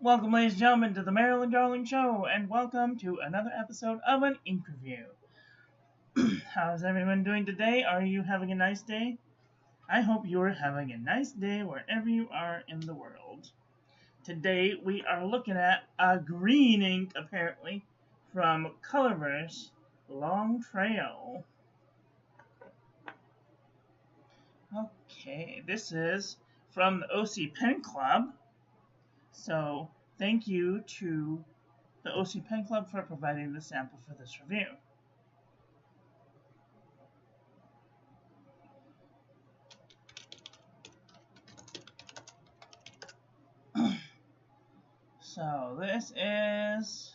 Welcome, ladies and gentlemen, to the Marilyn Darling Show, and welcome to another episode of an ink review. How's everyone doing today? Are you having a nice day? I hope you're having a nice day wherever you are in the world. Today we are looking at a green ink, apparently, from Colorverse, Long Trail. Okay, this is from the OC Pen Club. So, thank you to the OC Pen Club for providing the sample for this review. So, this is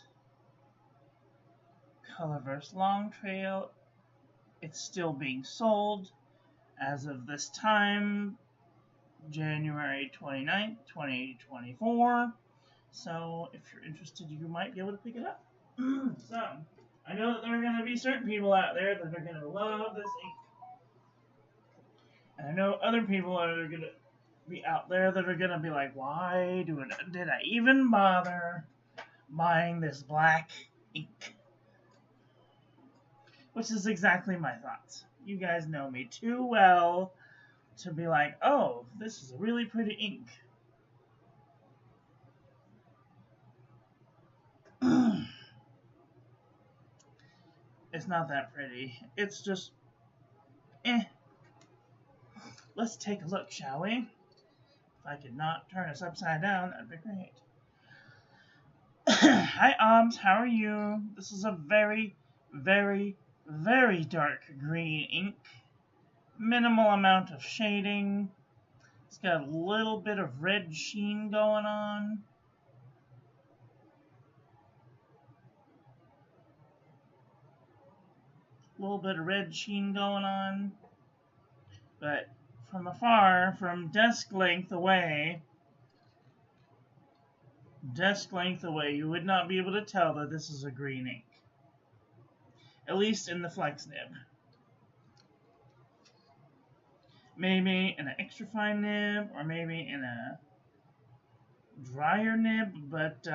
Colorverse Long Trail. It's still being sold as of this time, January 29th, 2024. So, if you're interested, you might be able to pick it up. So, I know that there are going to be certain people out there that are going to love this ink. And I know other people are going to be out there that are going to be like, why did I even bother buying this black ink? Which is exactly my thoughts. You guys know me too well to be like, oh, this is a really pretty ink. It's not that pretty. It's just, Let's take a look, shall we? If I could not turn us upside down, that'd be great. Hi, Oms, how are you? This is a very, very, very dark green ink. Minimal amount of shading. It's got a little bit of red sheen going on. A little bit of red sheen going on. But from afar, from desk length away, you would not be able to tell that this is a green ink. At least in the flex nib. Maybe in an extra fine nib, or maybe in a drier nib, but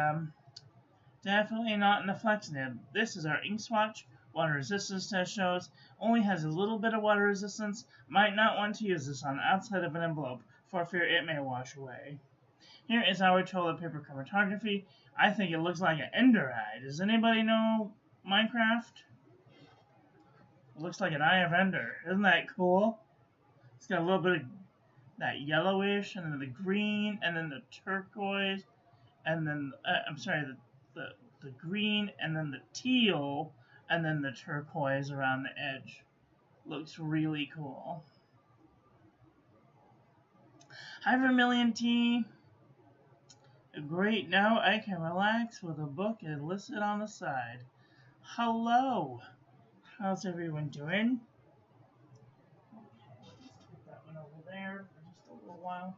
definitely not in the flex nib. This is our ink swatch. Water resistance test shows only has a little bit of water resistance. Might not want to use this on the outside of an envelope for fear it may wash away. Here is our toilet paper chromatography. I think it looks like an ender eye. Does anybody know Minecraft? It looks like an eye of ender. Isn't that cool? It's got a little bit of that yellowish, and then the green, and then the turquoise, and then, the green, and then the teal, and then the turquoise around the edge. Looks really cool. Hi, Vermilion Tea. Great, now I can relax with a book and listen on the side. Hello. How's everyone doing? Okay, let's put that one over there for just a little while.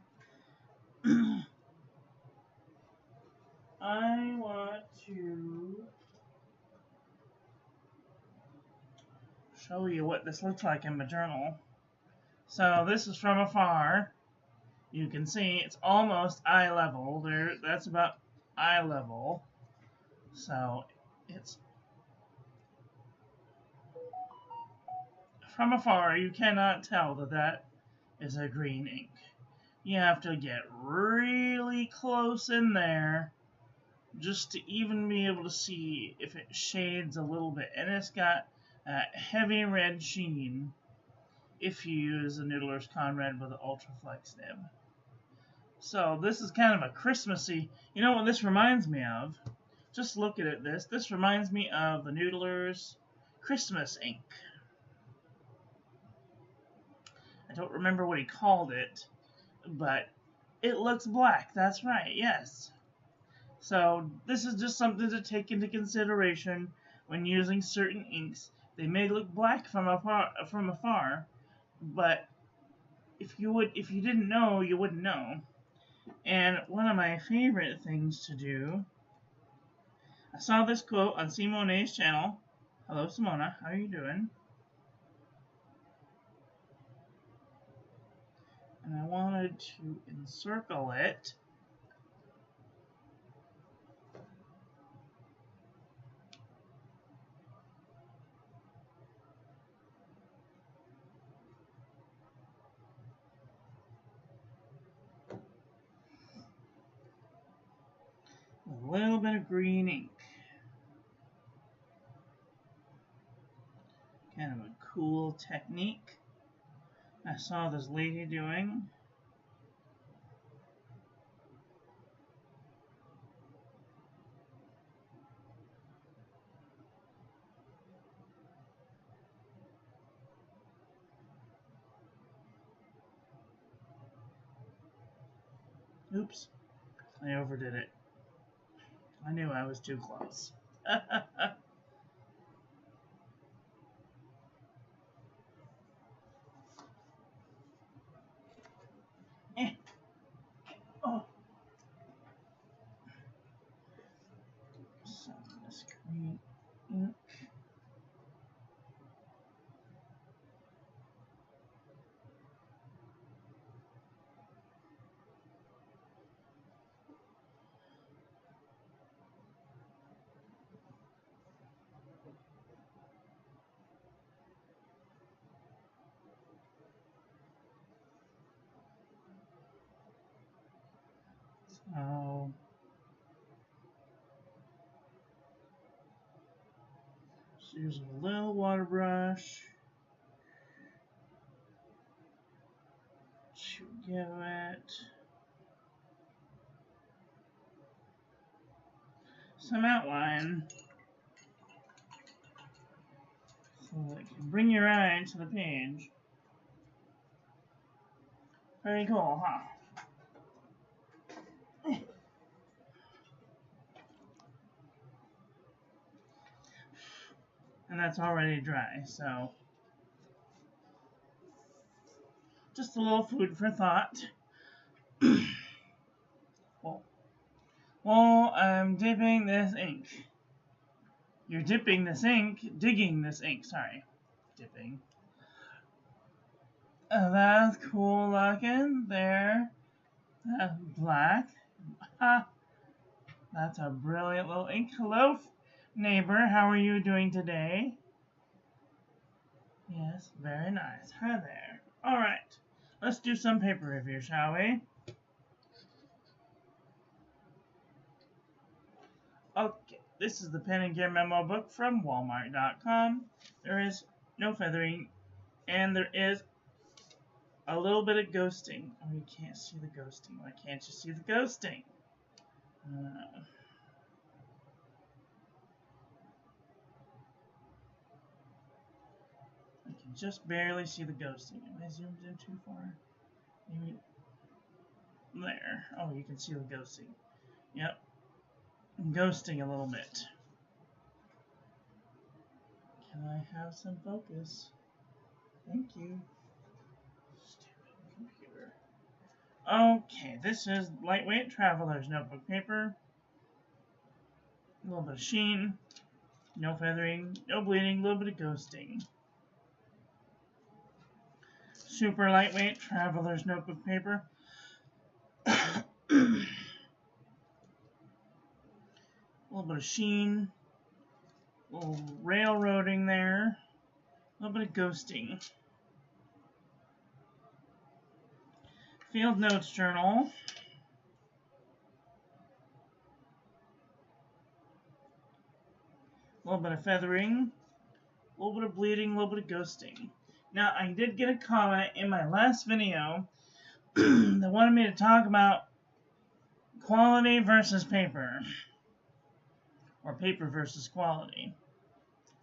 I want to show you what this looks like in my journal. So this is from afar. You can see it's almost eye level. That's about eye level. So it's from afar. You cannot tell that is a green ink. You have to get really close in there just to even be able to see if it shades a little bit. And it's got a heavy red sheen if you use the Noodler's Conrad with the Ultra Flex nib. So this is kind of a Christmassy. You know what this reminds me of? Just look at this. This reminds me of the Noodler's Christmas ink. I don't remember what he called it, but it looks black. That's right, yes. So this is just something to take into consideration when using certain inks. They may look black from afar, but if you didn't know, you wouldn't know. And one of my favorite things to do, I saw this quote on Simone's channel. Hello, Simona. How are you doing? And I wanted to encircle it little bit of green ink. Kind of a cool technique I saw this lady doing. Oops, I overdid it. I knew I was too close. Oh. Some of this green ink. So just using a little water brush to give it some outline so that you can bring your eye to the page. Very cool, huh? And that's already dry, so just a little food for thought. Well, I'm dipping this ink. You're dipping this ink, digging this ink, sorry. Dipping. That's cool looking. There. That's black. That's a brilliant little ink. Hello, neighbor. How are you doing today? Yes, very nice. Hi there. Alright. Let's do some paper review, shall we? Okay. This is the Pen and Gear Memo book from Walmart.com. There is no feathering, and there is a little bit of ghosting. Oh, you can't see the ghosting. Why can't you see the ghosting? I can just barely see the ghosting. Am I zoomed in too far? Maybe there. Oh, you can see the ghosting. Yep. I'm ghosting a little bit. Can I have some focus? Thank you. Stupid computer. Okay, this is lightweight traveler's notebook paper. A little bit of sheen. No feathering. No bleeding. A little bit of ghosting. Super lightweight traveler's notebook paper. A little bit of sheen. A little railroading there. A little bit of ghosting. Field Notes Journal. A little bit of feathering. A little bit of bleeding. A little bit of ghosting. Now, I did get a comment in my last video that wanted me to talk about quality versus paper. Or paper versus quality.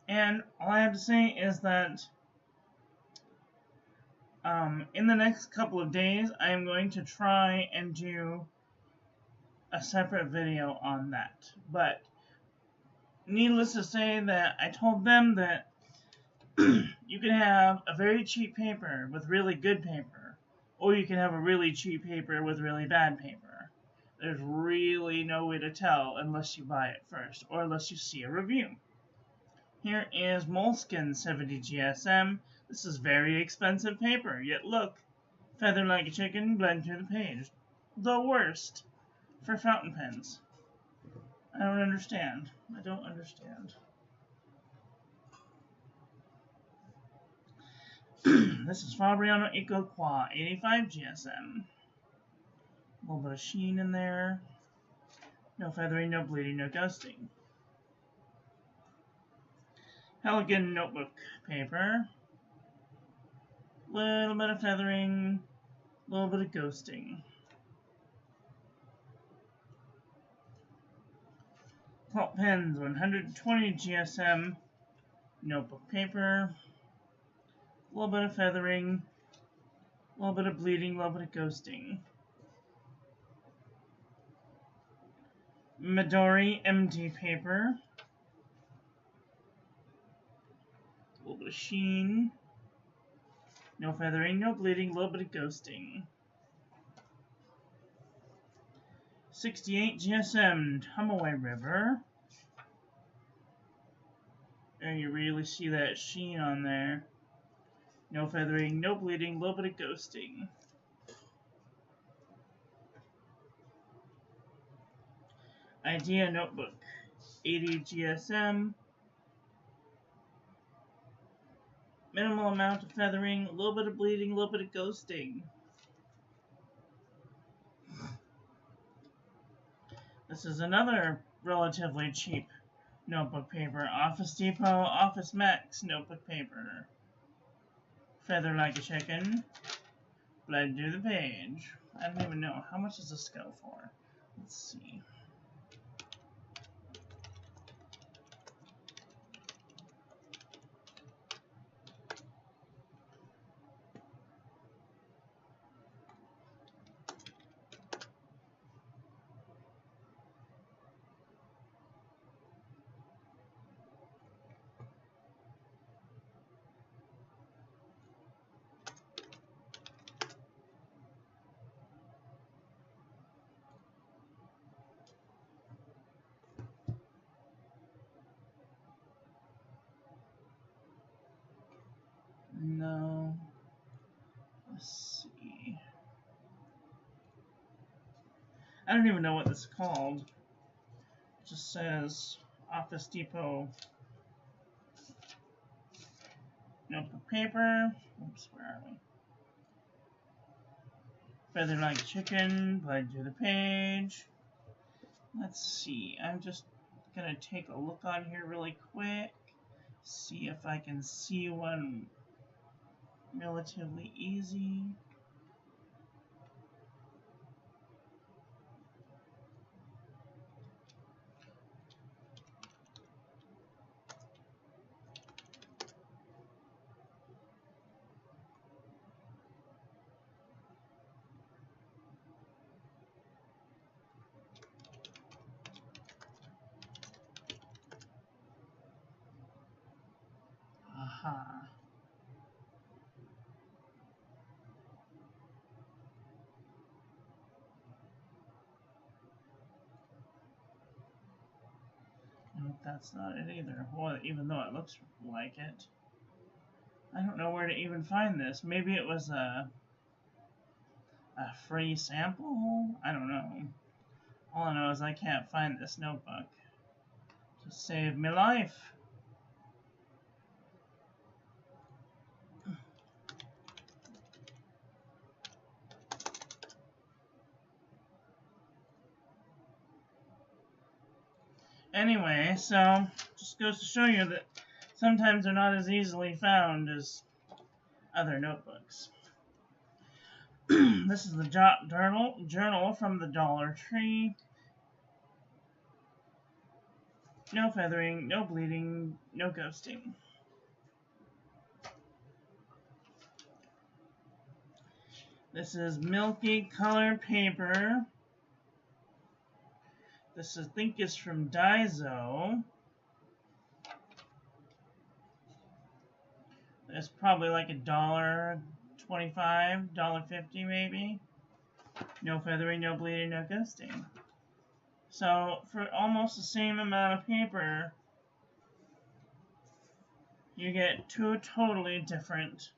And all I have to say is that in the next couple of days, I am going to try and do a separate video on that. But needless to say that I told them that you can have a very cheap paper with really good paper, or you can have a really cheap paper with really bad paper. There's really no way to tell unless you buy it first, or unless you see a review. Here is Moleskine 70 GSM. This is very expensive paper, yet look, feather like a chicken, blend through the page. The worst for fountain pens. I don't understand. I don't understand. This is Fabriano Eco Qua 85 GSM. A little bit of sheen in there. No feathering, no bleeding, no ghosting. Elegant notebook paper. Little bit of feathering, little bit of ghosting. Felt pens, 120 GSM notebook paper. A little bit of feathering, a little bit of bleeding, a little bit of ghosting. Midori MD paper. A little bit of sheen. No feathering, no bleeding, a little bit of ghosting. 68 GSM Tumaway River. And you really see that sheen on there. No feathering, no bleeding, a little bit of ghosting. Idea Notebook, 80 GSM. Minimal amount of feathering, a little bit of bleeding, a little bit of ghosting. This is another relatively cheap notebook paper. Office Depot, Office Max notebook paper. Feather like a chicken. Bled to the page. I don't even know. How much does this go for? Let's see. No. Let's see. I don't even know what this is called. It just says Office Depot notebook paper. Oops, where are we? Feather like chicken, bled to the page. Let's see. I'm just gonna take a look on here really quick. See if I can see one relatively easy. Aha. Nope, that's not it either. Well, even though it looks like it. I don't know where to even find this. Maybe it was a free sample? I don't know. All I know is I can't find this notebook. To save me life. Anyway, so just goes to show you that sometimes they're not as easily found as other notebooks. This is the journal from the Dollar Tree. No feathering, no bleeding, no ghosting. This is milky color paper. This I think is from Daiso. It's probably like $1.25, $1.50 maybe. No feathering, no bleeding, no ghosting. So for almost the same amount of paper, you get two totally different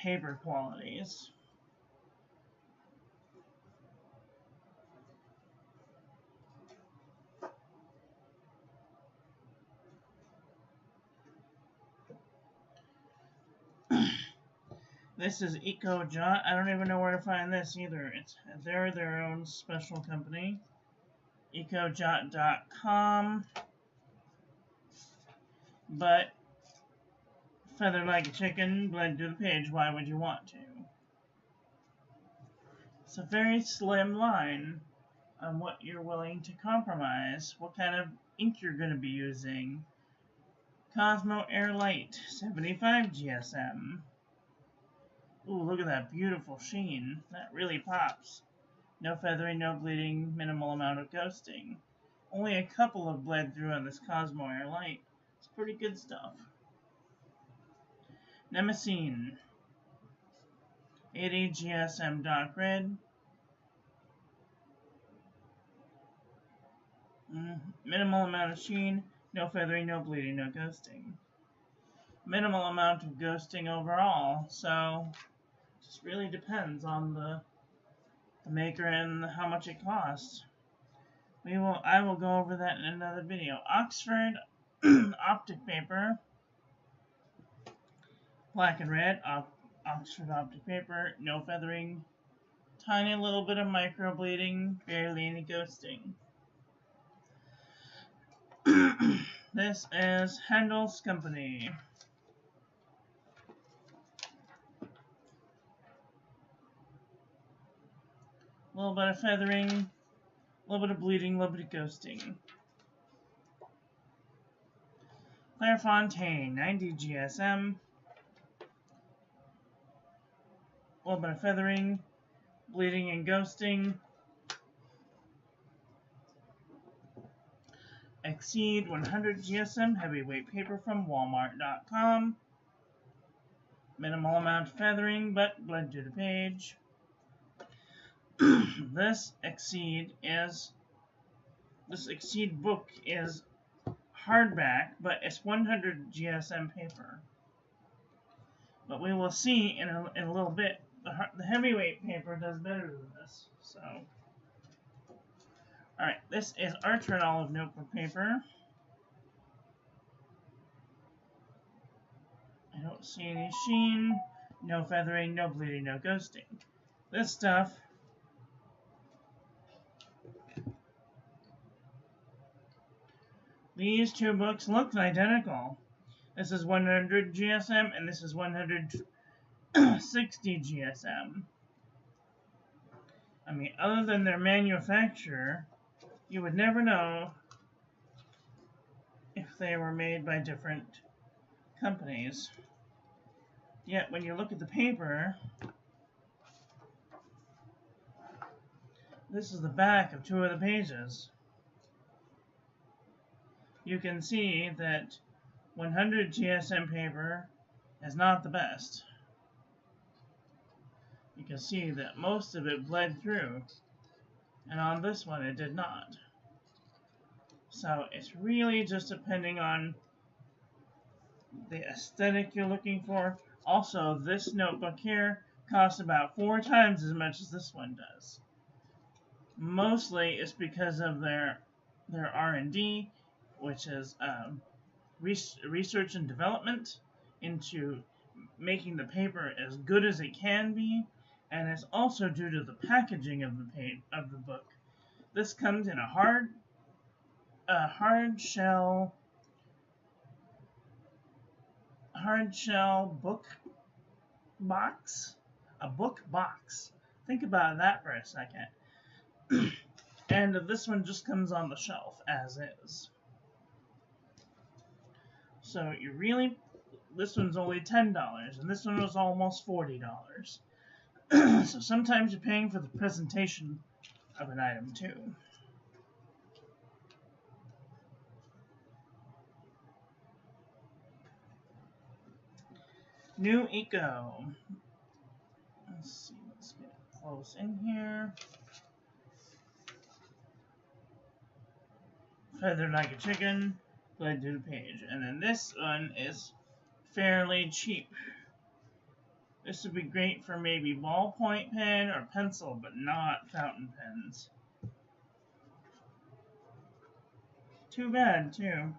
paper qualities. This is EcoJot. I don't even know where to find this either. They're their own special company. EcoJot.com. But feather like a chicken, bled to the page. Why would you want to? It's a very slim line on what you're willing to compromise, what kind of ink you're going to be using. Cosmo Air Light, 75 GSM. Ooh, look at that beautiful sheen. That really pops. No feathering, no bleeding, minimal amount of ghosting. Only a couple have bled through on this Cosmo Air Light. It's pretty good stuff. Nemesine, 80 GSM Dark Red. Minimal amount of sheen, no feathering, no bleeding, no ghosting. Minimal amount of ghosting overall, so it just really depends on the maker and how much it costs. I will go over that in another video. Oxford optic paper, black and red. Oxford optic paper, no feathering, tiny little bit of micro bleeding, barely any ghosting. This is Handel's company. A little bit of feathering, a little bit of bleeding, a little bit of ghosting. Clairefontaine, 90 GSM. A little bit of feathering, bleeding and ghosting. Exceed 100 GSM heavyweight paper from Walmart.com. Minimal amount of feathering, but bled to the page. This Exceed book is hardback, but it's 100 GSM paper. But we will see in a little bit. The heavyweight paper does better than this. So, all right, this is Archer and Olive notebook paper. I don't see any sheen, no feathering, no bleeding, no ghosting. This stuff these two books look identical. This is 100 GSM and this is 160 GSM. I mean, other than their manufacturer, you would never know if they were made by different companies. Yet, when you look at the paper, this is the back of two of the pages. You can see that 100 GSM paper is not the best. You can see that most of it bled through, and on this one it did not. So it's really just depending on the aesthetic you're looking for. Also, this notebook here costs about 4 times as much as this one does. Mostly it's because of their R&D, which is research and development into making the paper as good as it can be, and it's also due to the packaging of the book. This comes in a hard shell book box. A book box. Think about that for a second. And this one just comes on the shelf as is. So this one's only $10, and this one was almost $40. So sometimes you're paying for the presentation of an item too. New Eco. Let's see, let's get close in here. Feathered like a chicken, bled to the page. And then this one is fairly cheap. This would be great for maybe ballpoint pen or pencil, but not fountain pens. Too bad, too.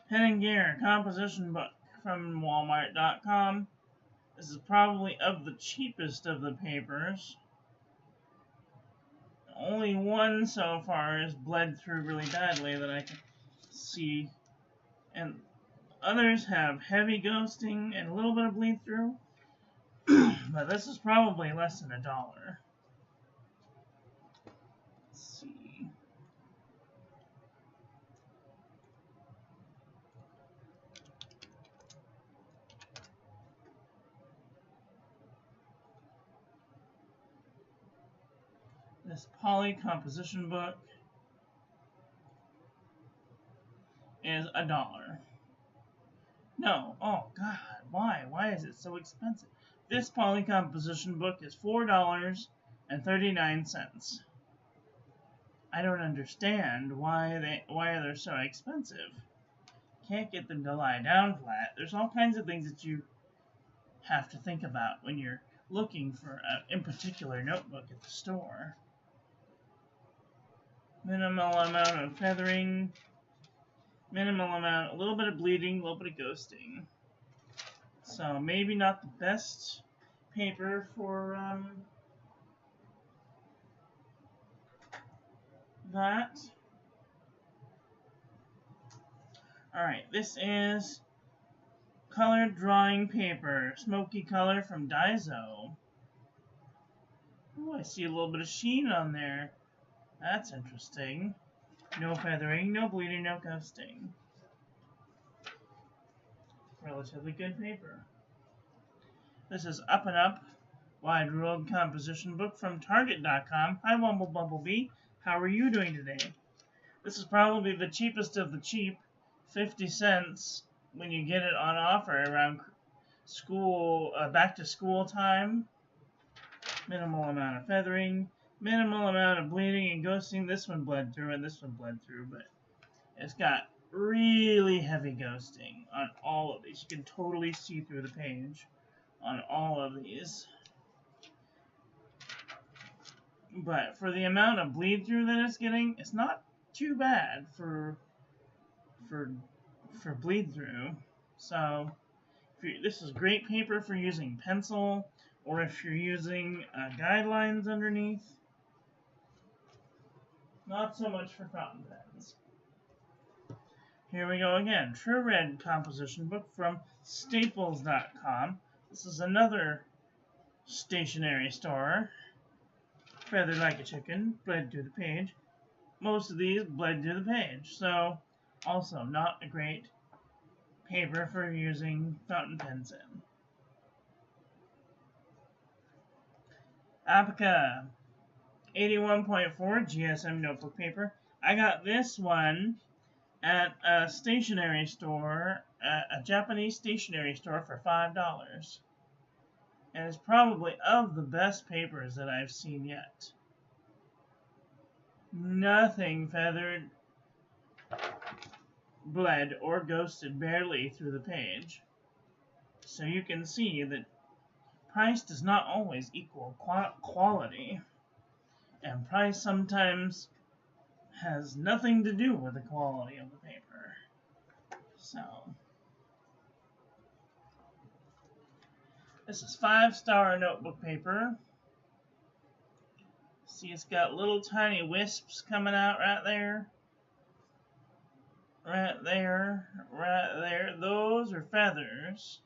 Pen and Gear composition book from Walmart.com. This is probably of the cheapest of the papers. Only one so far is bled through really badly that I can see. And others have heavy ghosting and a little bit of bleed through. But this is probably less than $1. Let's see. This poly composition book is $1. No, oh God, why? Why is it so expensive? This poly composition book is $4.39. I don't understand why they're so expensive. Can't get them to lie down flat. There's all kinds of things that you have to think about when you're looking for in particular notebook at the store. Minimal amount of feathering, minimal amount, a little bit of bleeding, a little bit of ghosting. So maybe not the best paper for that. Alright, this is colored drawing paper, smoky color from Daiso. Oh, I see a little bit of sheen on there. That's interesting. No feathering, no bleeding, no ghosting. Relatively good paper. This is Up and Up, Wide Ruled Composition Book from Target.com. Hi, Wumble Bumblebee. How are you doing today? This is probably the cheapest of the cheap, 50 cents when you get it on offer around school, back to school time. Minimal amount of feathering, minimal amount of bleeding and ghosting. This one bled through and this one bled through, but it's got really heavy ghosting on all of these. You can totally see through the page on all of these. But for the amount of bleed through that it's getting, it's not too bad for bleed through. So this is great paper for using pencil, or if you're using guidelines underneath. Not so much for fountain pens. Here we go again. True Red composition book from Staples.com. This is another stationery store. Feathered like a chicken, bled through the page. Most of these bled through the page, so also not a great paper for using fountain pens in. Apica 81.4 GSM notebook paper. I got this one at a stationery store, a Japanese stationery store for $5. And it's probably of the best papers that I've seen yet. Nothing feathered, bled, or ghosted barely through the page. So you can see that price does not always equal quality. And price sometimes has nothing to do with the quality of the paper. So this is 5-star notebook paper. See, it's got little tiny wisps coming out right there. Right there. Right there. Those are feathers.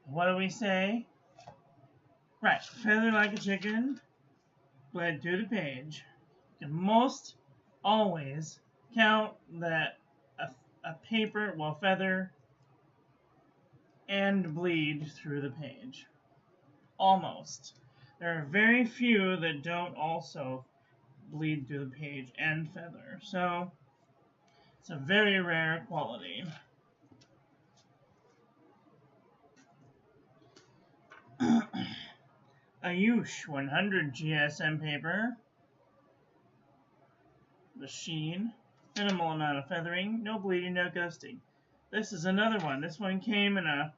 What do we say? Right. Feather like a chicken. Bled through the page. You can most always count that a paper will feather and bleed through the page. Almost. There are very few that don't also bleed through the page and feather. So it's a very rare quality. Ayush 100 GSM paper. The sheen. Minimal amount of feathering. No bleeding, no ghosting. This is another one. This one came in a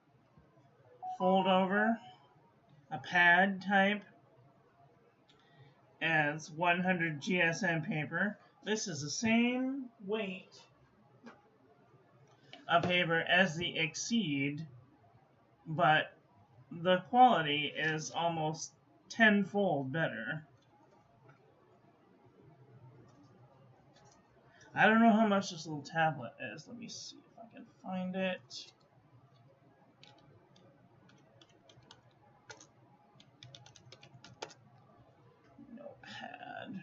fold over, a pad type, as 100 GSM paper. This is the same weight of paper as the Exceed but the quality is almost tenfold better. I don't know how much this little tablet is. Let me see if I can find it. Notepad.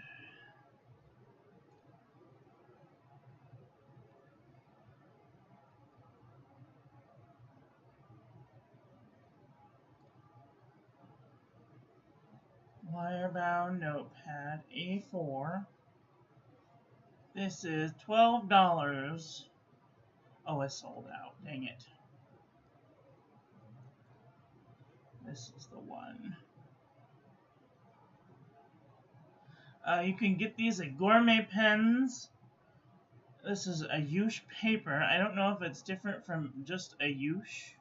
Wirebound notepad A4. This is $12. Oh, it's sold out. Dang it. This is the one. You can get these at Gourmet Pens. This is a Yush paper. I don't know if it's different from just a Yush,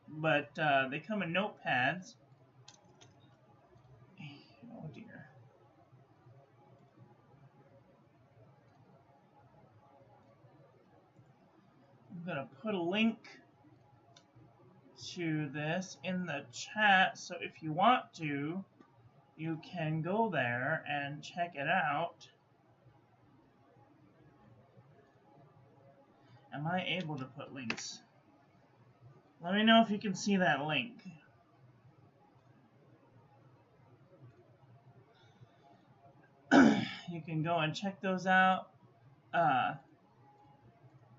but they come in notepads. Oh dear. I'm going to put a link to this in the chat, so if you want to, you can go there and check it out. Am I able to put links? Let me know if you can see that link. You can go and check those out.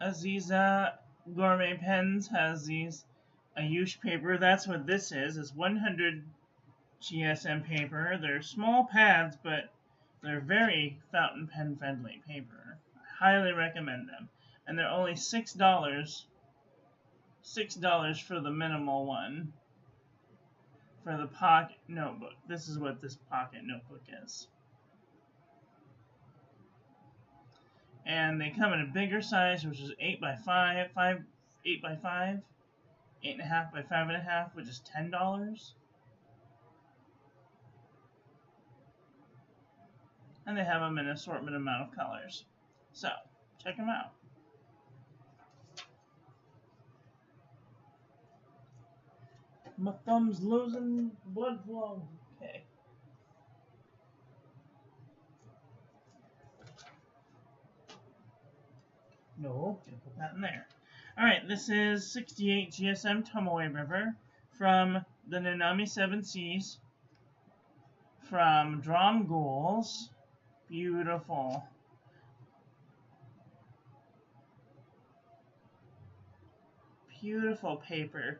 Aziza Gourmet Pens has these Ayush paper. That's what this is. It's 100 GSM paper. They're small pads, but they're very fountain pen friendly paper. I highly recommend them. And they're only $6. $6 for the minimal one. For the pocket notebook. This is what this pocket notebook is. And they come in a bigger size, which is 8 by 5, 8 by 5, 8.5 by 5.5, which is $10. And they have them in an assortment amount of colors. So, check them out. My thumb's losing blood flow. Okay. No, gonna put that in there. Alright, this is 68 GSM Tomoe River from the Nanami 7 Seas from Drum Ghouls. Beautiful. Beautiful paper.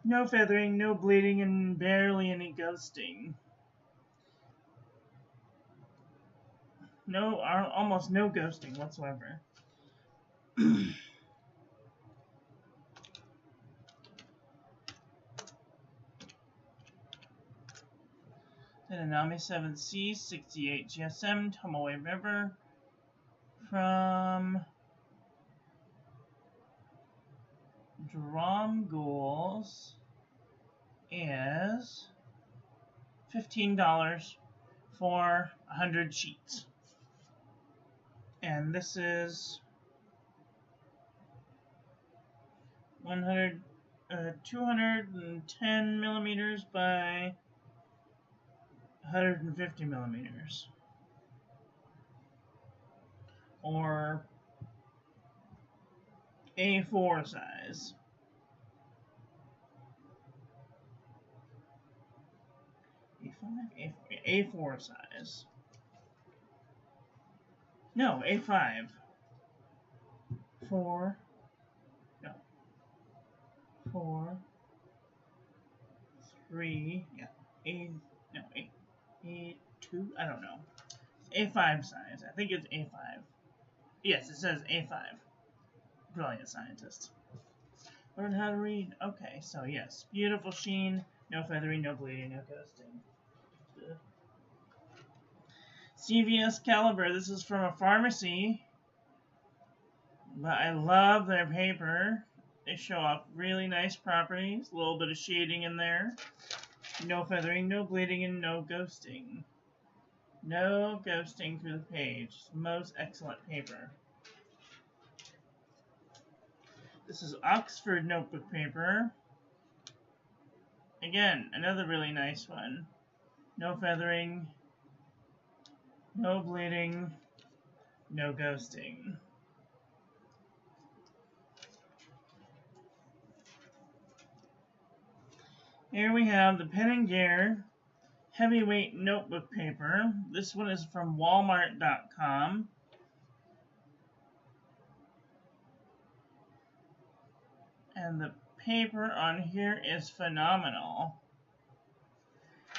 No feathering, no bleeding, and barely any ghosting. No, almost no ghosting whatsoever. The Nanami 7C 68 GSM Tomoe River from Drum Ghouls is $15 for 100 sheets. And this is 210 millimeters by 150 millimeters. Or A4 size. A4 size. No, A5. 4. No. 4. 3. Yeah. A2. I don't know. A5 size. I think it's A5. Yes, it says A5. Brilliant scientist. Learn how to read. Okay, so yes. Beautiful sheen. No feathering, no bleeding, no ghosting. Good. CVS Caliber. This is from a pharmacy. But I love their paper. They show off really nice properties. A little bit of shading in there. No feathering, no bleeding, and no ghosting. No ghosting through the page. Most excellent paper. This is Oxford notebook paper. Again, another really nice one. No feathering, no bleeding, no ghosting. Here we have the Pen & Gear heavyweight notebook paper. This one is from Walmart.com. And the paper on here is phenomenal.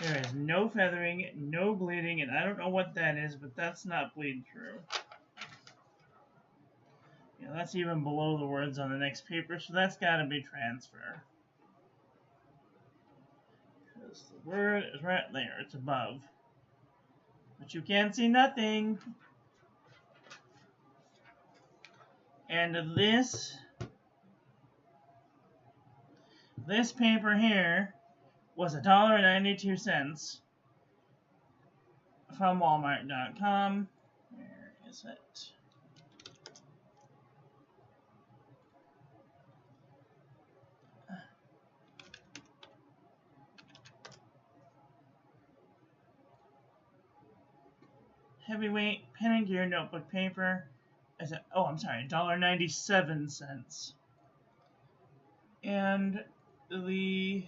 There is no feathering, no bleeding, and I don't know what that is, but that's not bleed through. Yeah, that's even below the words on the next paper, so that's got to be transfer. Because the word is right there, it's above. But you can't see nothing. And this paper here was $1.92 from Walmart.com. Where is it? Heavyweight Pen & Gear notebook paper is $1.97. And the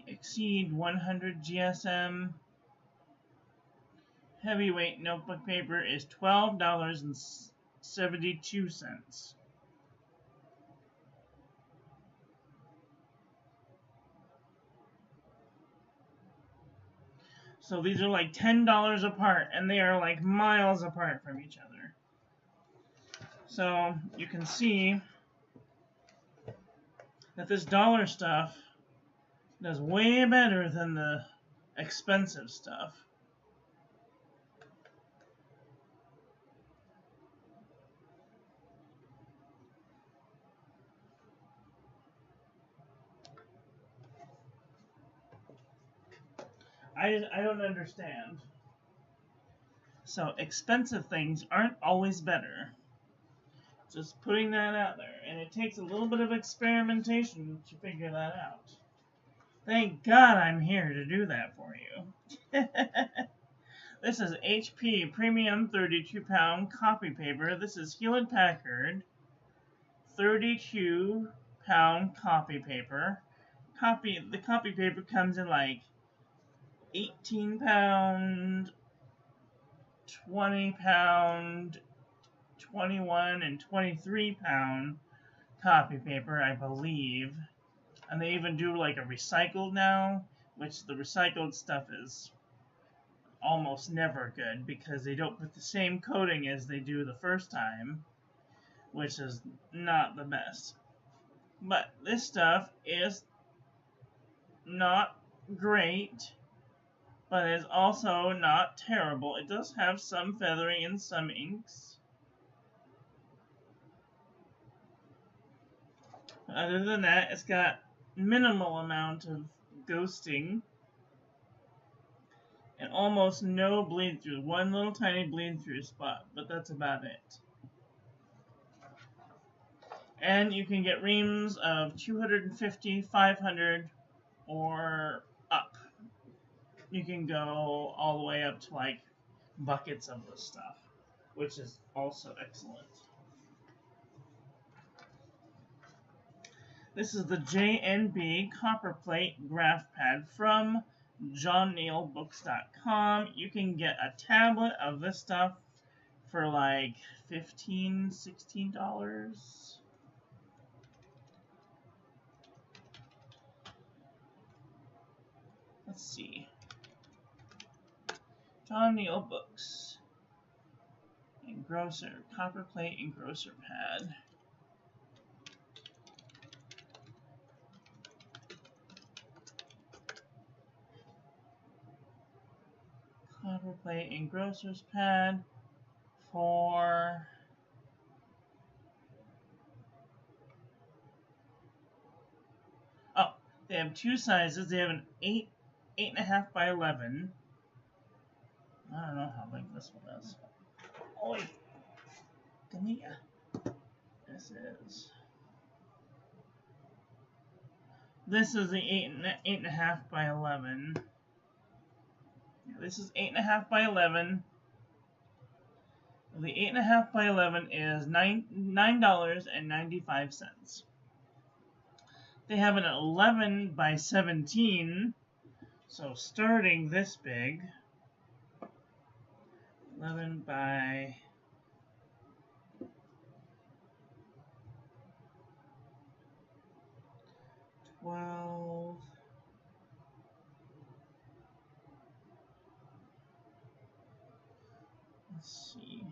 Exceed 100 GSM heavyweight notebook paper is $12.72. So these are like $10 apart, and they are like miles apart from each other. So you can see that this dollar stuff does way better than the expensive stuff. I don't understand. So expensive things aren't always better. Just putting that out there. And it takes a little bit of experimentation to figure that out. Thank God I'm here to do that for you. This is HP Premium 32-pound copy paper. This is Hewlett Packard 32-pound copy paper. The copy paper comes in like 18-pound, 20-pound, 21 and 23-pound copy paper, I believe. And they even do like a recycled now, which the recycled stuff is almost never good because they don't put the same coating as they do the first time, which is not the best. But this stuff is not great, but is also not terrible. It does have some feathering and some inks. Other than that, it's got minimal amount of ghosting and almost no bleed through. One little tiny bleed through spot, but that's about it. And you can get reams of 250, 500, or up. You can go all the way up to like buckets of this stuff, which is also excellent. This is the JNB Copperplate Graph Pad from JohnNeilBooks.com. You can get a tablet of this stuff for like $15, $16. Let's see. John Neil Books. Engrosser. Copperplate Engrosser Pad. Copperplate Engrosser's Pad for have two sizes. They have an 8.5 by 11. I don't know how big this one is. Oi, come here. This is the 8.5 by 11. This is 8.5 by 11. The 8.5 by 11 is $9.95. They have an 11 by 17, so starting this big. 11 by 12. Let's see.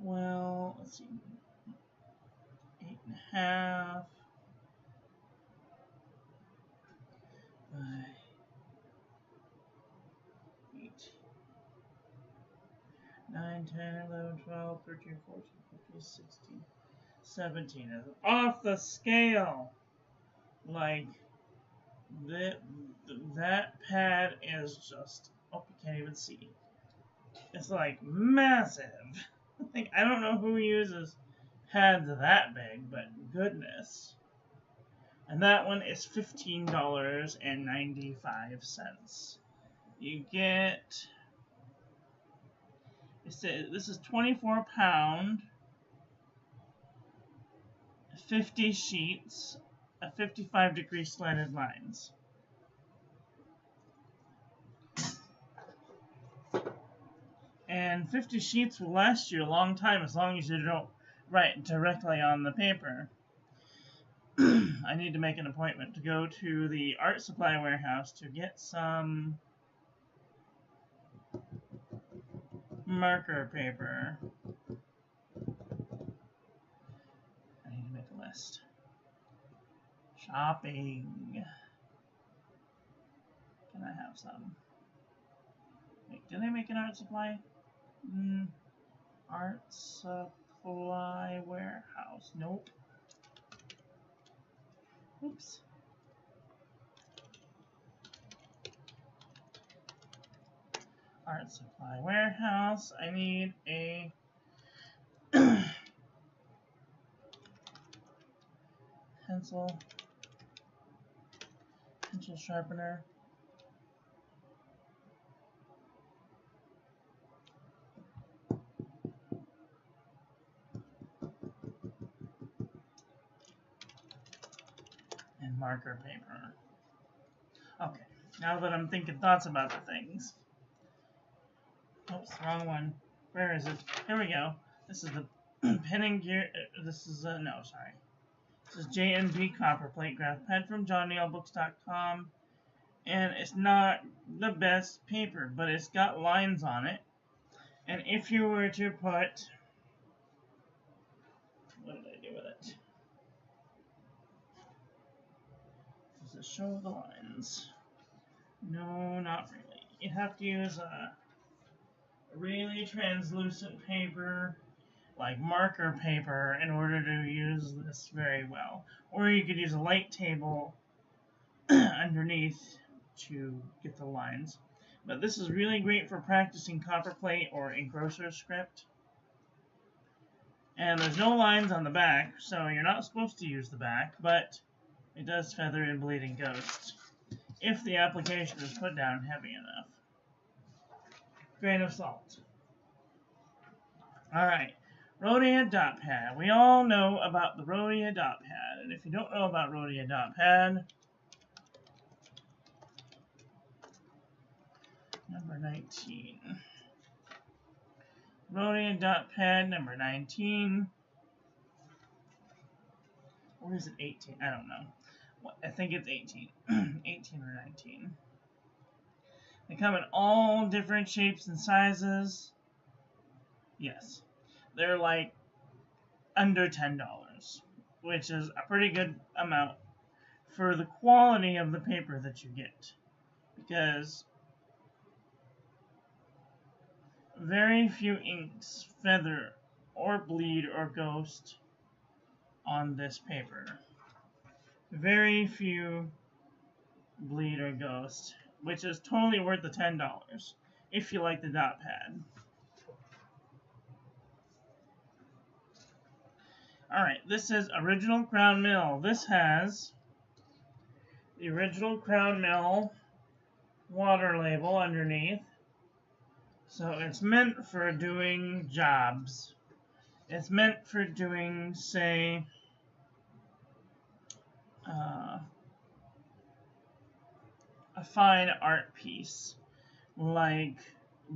12. Let's see. 8.5 by 8. 9, 10, 11, 12, 13, 14, 15, 16, 17 is off the scale. Like, that pad is just, oh, you can't even see. It's like massive. Like, I don't know who uses pads that big, but goodness. And that one is $15.95. You get, this is 24 pound, 50 sheets, 55-degree slanted lines. And 50 sheets will last you a long time as long as you don't write directly on the paper. I need to make an appointment to go to the art supply warehouse to get some marker paper. I need to make a list. Shopping. Can I have some? Wait, did I make an art supply? Art supply warehouse. Nope. Oops. Art supply warehouse. I need a pencil sharpener. And marker paper. Okay, now that I'm thinking thoughts about the things. Oops, wrong one. Where is it? Here we go. This is the pen and gear. This is no, sorry. This is J&B Copperplate Graph Pen from JohnNeilBooks.com, and it's not the best paper, but it's got lines on it. And if you were to put, what did I do with it? Does it show the lines? No, not really. You have to use a really translucent paper, like marker paper, in order to use this very well. Or you could use a light table underneath to get the lines. But this is really great for practicing copperplate or engrosser script. And there's no lines on the back, so you're not supposed to use the back, but it does feather in Bleeding Ghost if the application is put down heavy enough. Grain of salt. Alright, Rhodia dot pad. We all know about the Rhodia dot pad, and if you don't know about Rhodia dot pad, number 19. Rhodia dot pad number 19. Or is it 18? I don't know. I think it's 18. 18 or 19. They come in all different shapes and sizes. Yes. They're like under $10, which is a pretty good amount for the quality of the paper that you get. Because very few inks feather or bleed or ghost on this paper. Very few bleed or ghost, which is totally worth the $10 if you like the dot pad. Alright, this is Original Crown Mill. This has the Original Crown Mill water label underneath. So it's meant for doing jobs. It's meant for doing, say, a fine art piece, like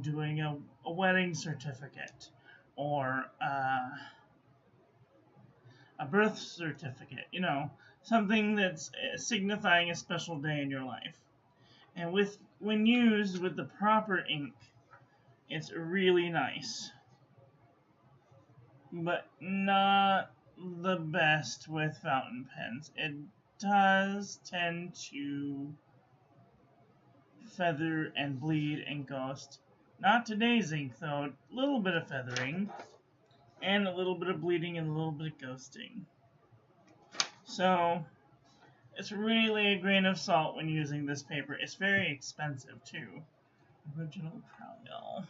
doing a wedding certificate or a birth certificate, you know, something that's signifying a special day in your life. And when used with the proper ink, it's really nice, but not the best with fountain pens. It does tend to feather and bleed and ghost. Not today's ink though, a little bit of feathering and a little bit of bleeding and a little bit of ghosting. So it's really a grain of salt when using this paper. It's very expensive too. Original Crown Mill.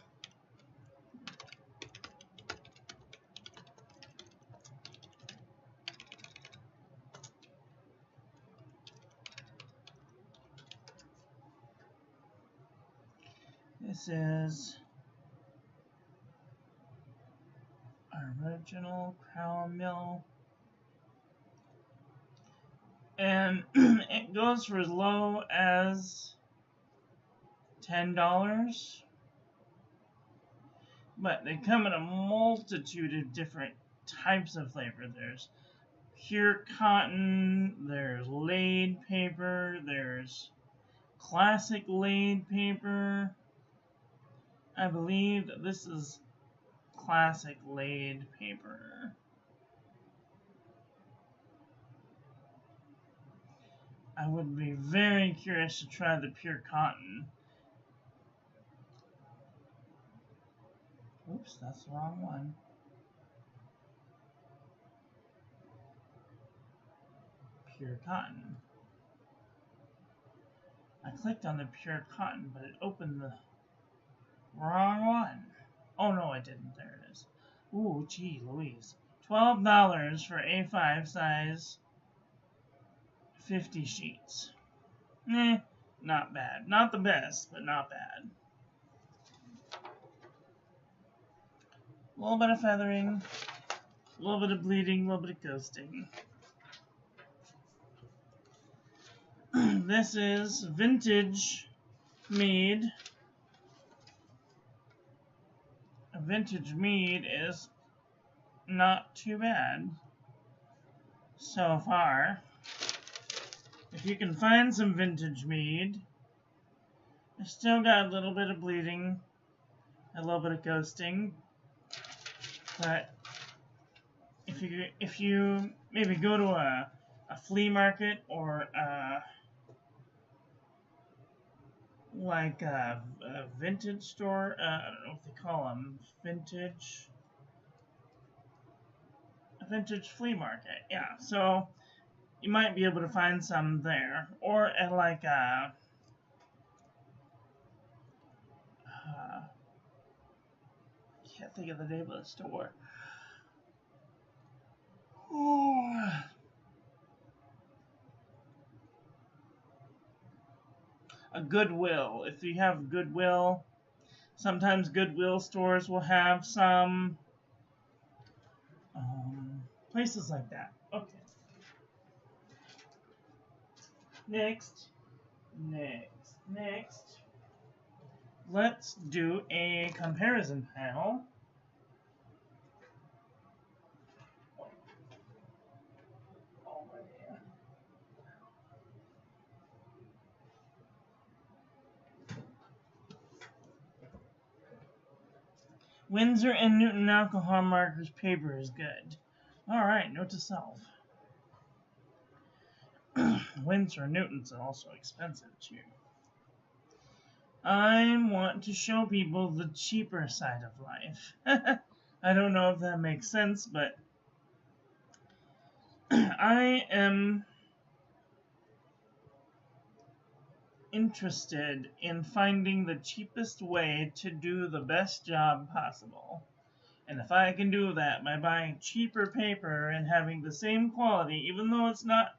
This is Original Crown Mill. And it goes for as low as $10. But they come in a multitude of different types of flavor. There's pure cotton, there's laid paper, there's classic laid paper. I believe that this is classic laid paper. I would be very curious to try the pure cotton. Oops, that's the wrong one. Pure cotton. I clicked on the pure cotton, but it opened the wrong one. Oh no, I didn't. There it is. Ooh, gee Louise. $12 for A5 size 50 sheets. Not bad. Not the best, but not bad. A little bit of feathering, a little bit of bleeding, a little bit of ghosting. This is Vintage Mead. A Vintage Mead is not too bad so far. If you can find some Vintage Mead, it's still got a little bit of bleeding, a little bit of ghosting, but if you maybe go to a flea market or like a vintage store, I don't know what they call them, a vintage flea market, yeah, so you might be able to find some there, or at like a can't think of the name of the store. A Goodwill. If you have Goodwill, sometimes Goodwill stores will have some places like that. Okay. Next. Let's do a comparison panel. Winsor and Newton alcohol markers paper is good. Alright, note to self. Winsor and Newton's are also expensive too. I want to show people the cheaper side of life. I don't know if that makes sense, but I am interested in finding the cheapest way to do the best job possible. And if I can do that by buying cheaper paper and having the same quality, even though it's not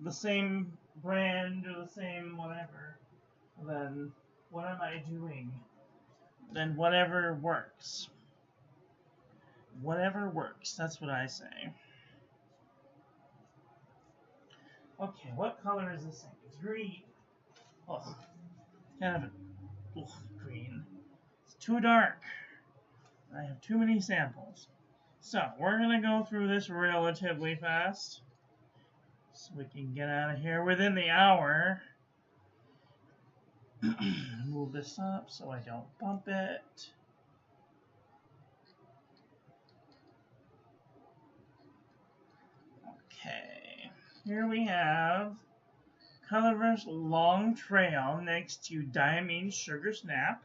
the same brand or the same whatever, then what am I doing? Then whatever works. Whatever works, that's what I say. Okay, what color is this thing? It's green. Oh, kind of a green. It's too dark. I have too many samples. So, we're going to go through this relatively fast, so we can get out of here within the hour. Move this up so I don't bump it. Okay, here we have Colorverse Long Trail next to Diamine Sugar Snap.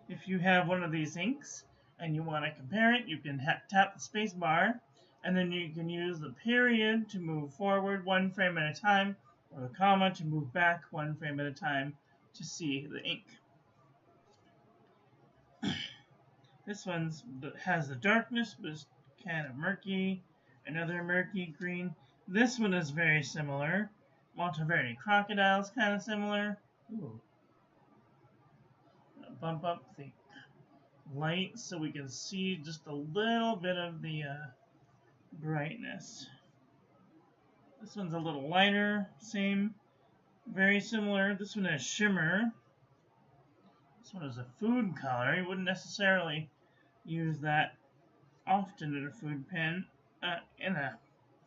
If you have one of these inks and you want to compare it, you can tap the space bar, and then you can use the period to move forward 1 frame at a time, or the comma to move back 1 frame at a time to see the ink. This one has the darkness, but it's kind of murky. Another murky green. This one is very similar. Monteverde Crocodile is kind of similar. Ooh. Bump up the light so we can see just a little bit of the brightness. This one's a little lighter, same, very similar. This one has shimmer. This one is a food color. You wouldn't necessarily use that often in a food pen, in a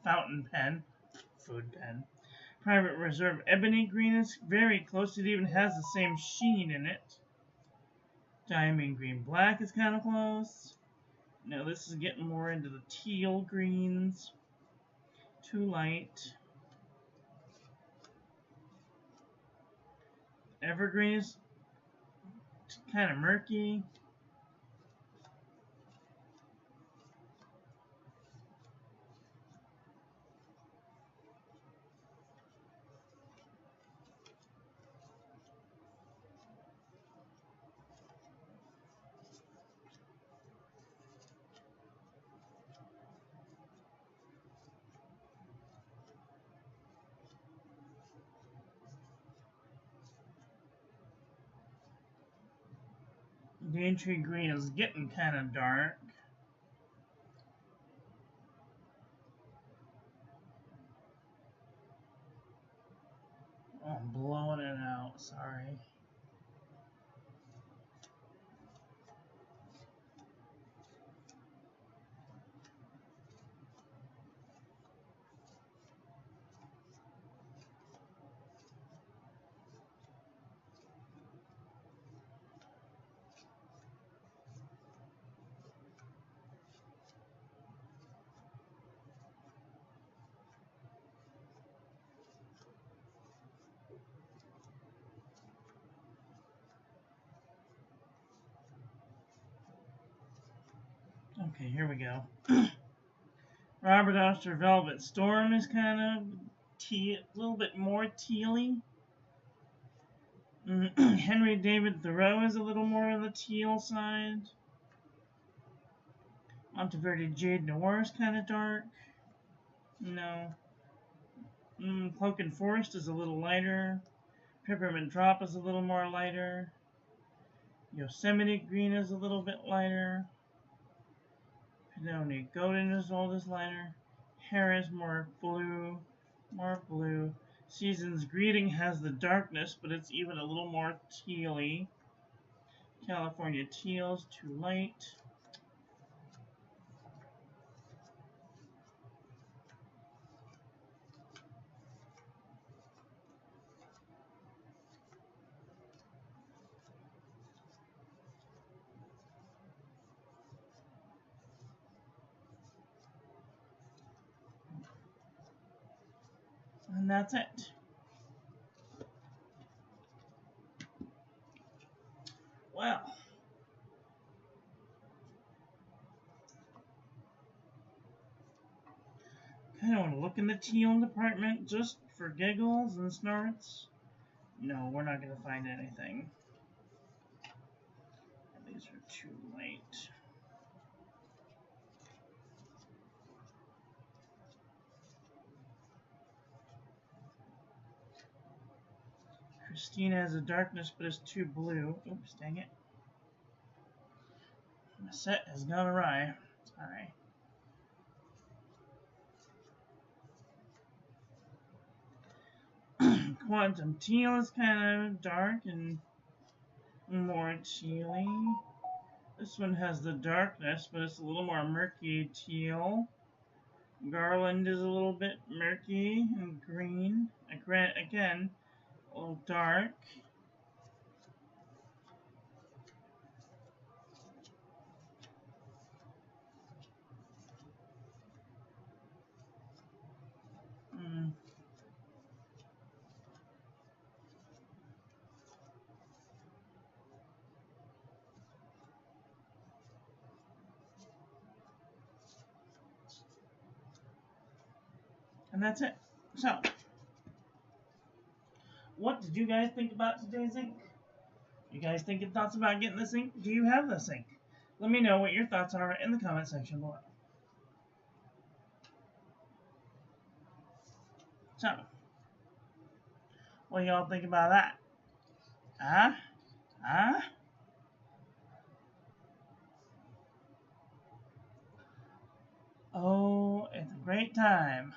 fountain pen, food pen. Private Reserve Ebony Green is very close. It even has the same sheen in it. Diamond Green Black is kind of close. Now this is getting more into the teal greens. Too light. Evergreen is kind of murky. Daintree Green is getting kind of dark. Oh, I'm blowing it out, sorry. Okay, here we go. Robert Oster Velvet Storm is kind of a little bit more tealy. Henry David Thoreau is a little more on the teal side. Monteverde Jade Noir is kind of dark. No. Cloak and Forest is a little lighter. Peppermint Drop is a little more lighter. Yosemite Green is a little bit lighter. Pinoni Golden is all this lighter. Harris more blue. Season's Greeting has the darkness, but it's even a little more tealy. California Teal's too light. And that's it. Well, kind of want to look in the teal department just for giggles and snorts. No, we're not going to find anything. These are too light. Christina has a darkness, but it's too blue. Oops, dang it. My set has gone awry. Sorry. Quantum teal is kind of dark and more tealy. This one has the darkness, but it's a little more murky teal. Garland is a little bit murky and green. Again, a little dark. And that's it. So, what did you guys think about today's ink? You guys thinking thoughts about getting this ink? Do you have this ink? Let me know what your thoughts are in the comment section below. So, what do y'all think about that? Huh? Huh? Oh, it's a great time.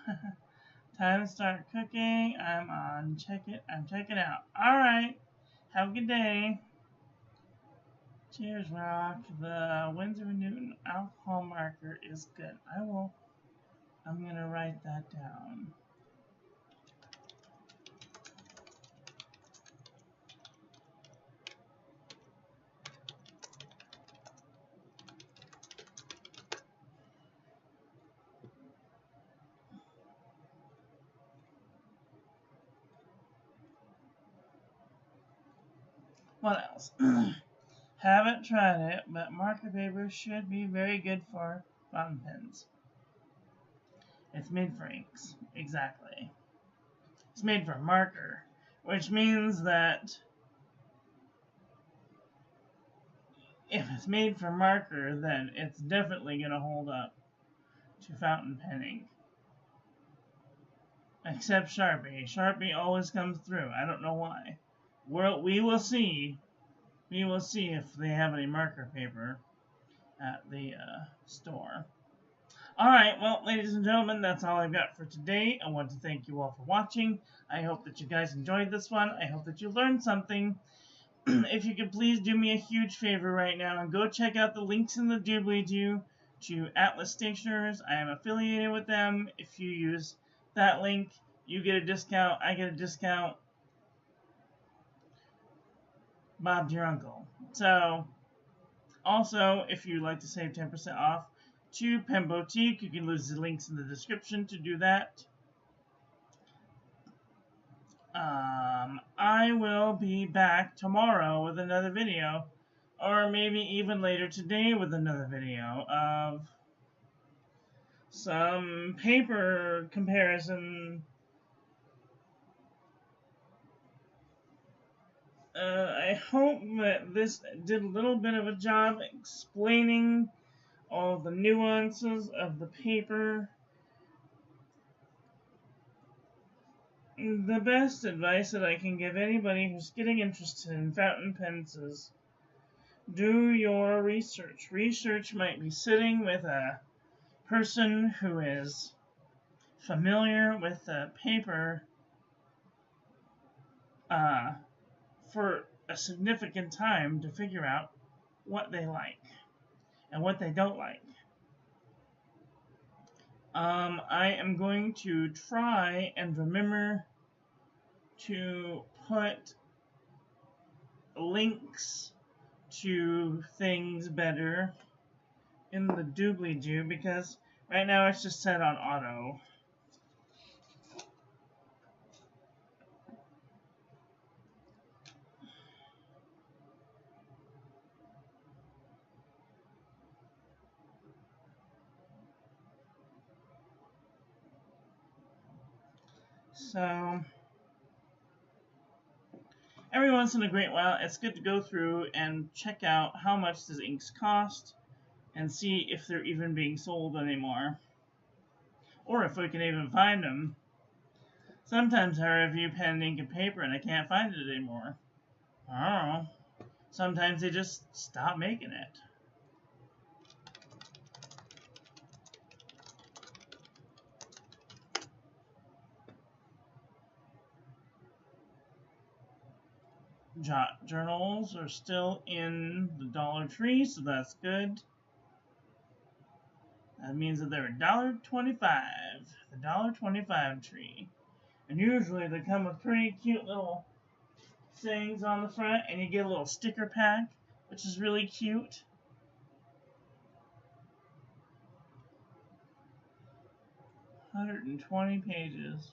Time to start cooking. I'm checking out. Alright. Have a good day. Cheers, Rock. The Winsor & Newton alcohol marker is good. I'm gonna write that down. What else? Haven't tried it, but marker paper should be very good for fountain pens. It's made for inks. Exactly. It's made for marker, which means that if it's made for marker, then it's definitely going to hold up to fountain pen ink. Except Sharpie. Sharpie always comes through. I don't know why. We will see. We will see if they have any marker paper at the store. Alright, well, ladies and gentlemen, that's all I've got for today. I want to thank you all for watching. I hope that you guys enjoyed this one. I hope that you learned something. If you could please do me a huge favor right now and go check out the links in the doobly-doo to Atlas Stationers. I am affiliated with them. If you use that link, you get a discount. I get a discount. Bob's your uncle. So, also, if you'd like to save 10% off to Pen Boutique, you can use the links in the description to do that. I will be back tomorrow with another video, or maybe even later today with another video of some paper comparison. I hope that this did a little bit of a job explaining all the nuances of the paper. The best advice that I can give anybody who's getting interested in fountain pens is do your research. Research might be sitting with a person who is familiar with the paper for a significant time to figure out what they like and what they don't like. I am going to try and remember to put links to things better in the doobly-doo because right now it's just set on auto. So every once in a great while, it's good to go through and check out how much these inks cost and see if they're even being sold anymore, or if we can even find them. Sometimes I review pen, ink, and paper and I can't find it anymore. I don't know. Sometimes they just stop making it. Jot journals are still in the Dollar Tree, so that's good. That means that they're $1.25, the $1.25 tree. And usually they come with pretty cute little sayings on the front, and you get a little sticker pack, which is really cute. $120 pages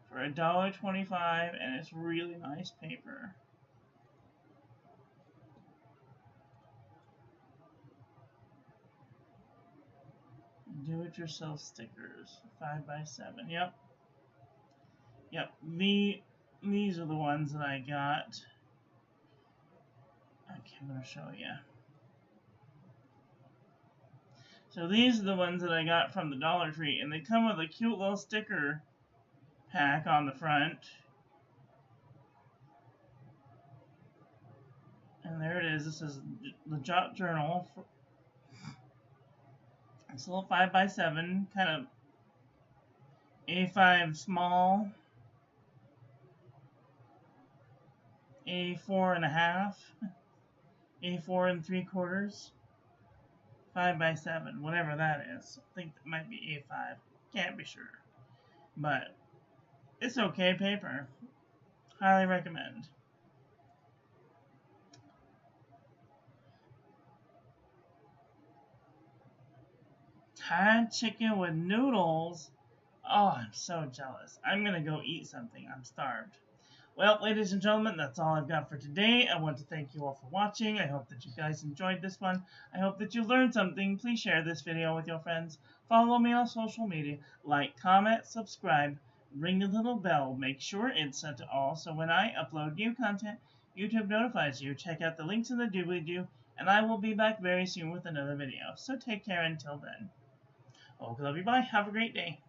for $1.25, and it's really nice paper. Do-it-yourself stickers, 5x7. Yep. These are the ones that I got. Okay, I'm gonna show you. So these are the ones that I got from the Dollar Tree, and they come with a cute little sticker pack on the front. And there it is. This is the Jot Journal. It's a little 5x7, kind of A5 small, A4.5, A4 3/4, 5x7, whatever that is. I think that might be A5. Can't be sure. But it's okay paper. Highly recommend. Thai chicken with noodles. Oh, I'm so jealous. I'm gonna go eat something. I'm starved. Well, ladies and gentlemen, that's all I've got for today. I want to thank you all for watching. I hope that you guys enjoyed this one. I hope that you learned something. Please share this video with your friends. Follow me on social media. Like, comment, subscribe, ring the little bell. Make sure it's set to all so when I upload new content, YouTube notifies you. Check out the links in the doobly-doo, and I will be back very soon with another video. So take care until then. Okay, love you, bye. Have a great day.